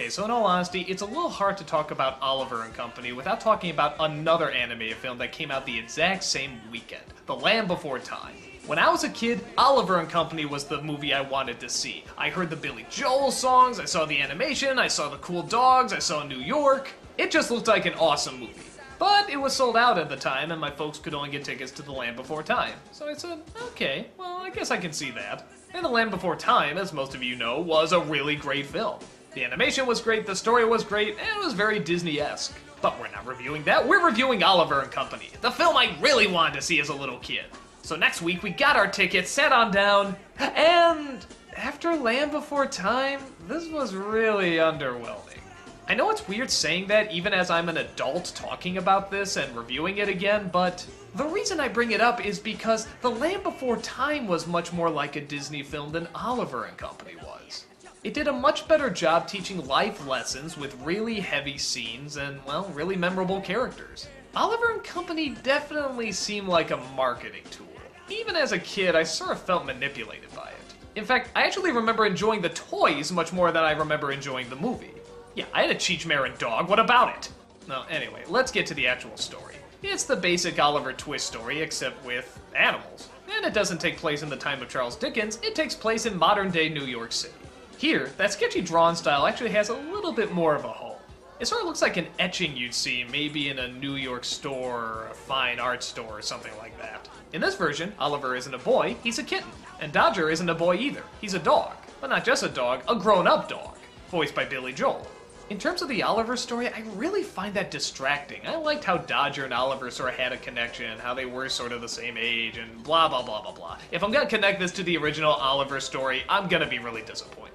Okay, so in all honesty, it's a little hard to talk about Oliver and Company without talking about another animated film that came out the exact same weekend, The Land Before Time. When I was a kid, Oliver and Company was the movie I wanted to see. I heard the Billy Joel songs, I saw the animation, I saw the cool dogs, I saw New York. It just looked like an awesome movie. But it was sold out at the time, and my folks could only get tickets to The Land Before Time. So I said, okay, well, I guess I can see that. And The Land Before Time, as most of you know, was a really great film. The animation was great, the story was great, and it was very Disney-esque. But we're not reviewing that, we're reviewing Oliver and Company, the film I really wanted to see as a little kid. So next week, we got our tickets, sat on down, and after Land Before Time, this was really underwhelming. I know it's weird saying that even as I'm an adult talking about this and reviewing it again, but the reason I bring it up is because The Land Before Time was much more like a Disney film than Oliver and Company was. It did a much better job teaching life lessons with really heavy scenes and, well, really memorable characters. Oliver and Company definitely seemed like a marketing tool. Even as a kid, I sort of felt manipulated by it. In fact, I actually remember enjoying the toys much more than I remember enjoying the movie. Yeah, I had a Cheech Marin dog, what about it? No, anyway, let's get to the actual story. It's the basic Oliver Twist story, except with animals. And it doesn't take place in the time of Charles Dickens, it takes place in modern-day New York City. Here, that sketchy drawn style actually has a little bit more of a home. It sort of looks like an etching you'd see maybe in a New York store or a fine art store or something like that. In this version, Oliver isn't a boy, he's a kitten. And Dodger isn't a boy either, he's a dog. But not just a dog, a grown-up dog, voiced by Billy Joel. In terms of the Oliver story, I really find that distracting. I liked how Dodger and Oliver sort of had a connection, how they were sort of the same age, and blah blah blah blah blah. If I'm gonna connect this to the original Oliver story, I'm gonna be really disappointed.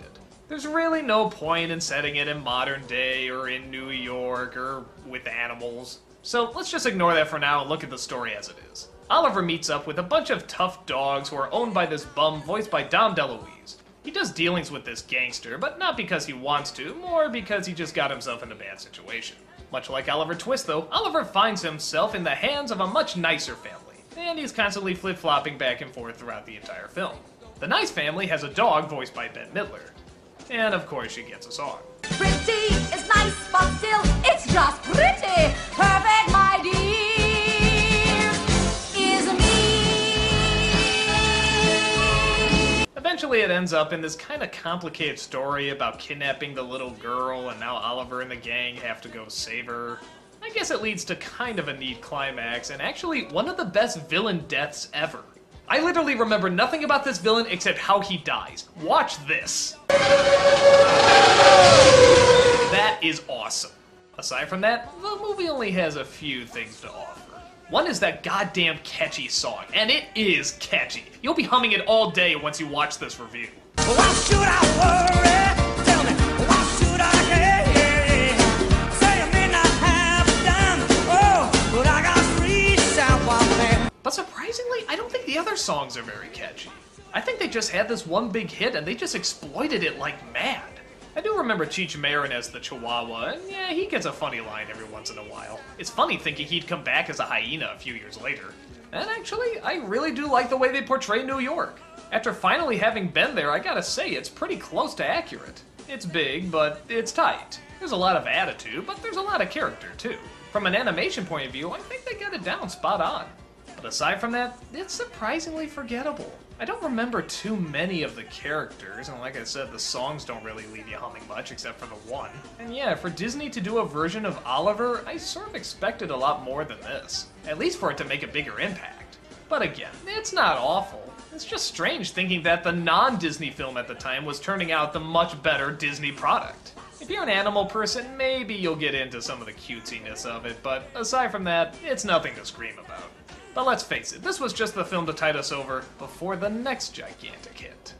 There's really no point in setting it in modern day, or in New York, or with animals. So let's just ignore that for now and look at the story as it is. Oliver meets up with a bunch of tough dogs who are owned by this bum voiced by Dom DeLuise. He does dealings with this gangster, but not because he wants to, more because he just got himself in a bad situation. Much like Oliver Twist though, Oliver finds himself in the hands of a much nicer family, and he's constantly flip-flopping back and forth throughout the entire film. The nice family has a dog voiced by Bette Midler, and of course she gets a song. Pretty is nice, but still, it's just pretty. Perfect, my dear, is me. Eventually it ends up in this kind of complicated story about kidnapping the little girl, and now Oliver and the gang have to go save her. I guess it leads to kind of a neat climax, and actually one of the best villain deaths ever. I literally remember nothing about this villain except how he dies. Watch this. That is awesome. Aside from that, the movie only has a few things to offer. One is that goddamn catchy song, and it is catchy. You'll be humming it all day once you watch this review. Why should I worry? Tell me, why should I care? Say I may not have done, oh, but I got free someone. But surprisingly, I don't think the other songs are very catchy. I think they just had this one big hit and they just exploited it like mad. I do remember Cheech Marin as the Chihuahua, and yeah, he gets a funny line every once in a while. It's funny thinking he'd come back as a hyena a few years later. And actually, I really do like the way they portray New York. After finally having been there, I gotta say, it's pretty close to accurate. It's big, but it's tight. There's a lot of attitude, but there's a lot of character too. From an animation point of view, I think they got it down spot on. But aside from that, it's surprisingly forgettable. I don't remember too many of the characters, and like I said, the songs don't really leave you humming much except for the one. And yeah, for Disney to do a version of Oliver, I sort of expected a lot more than this. At least for it to make a bigger impact. But again, it's not awful. It's just strange thinking that the non-Disney film at the time was turning out the much better Disney product. If you're an animal person, maybe you'll get into some of the cutesiness of it, but aside from that, it's nothing to scream about. But let's face it, this was just the film to tide us over before the next gigantic hit.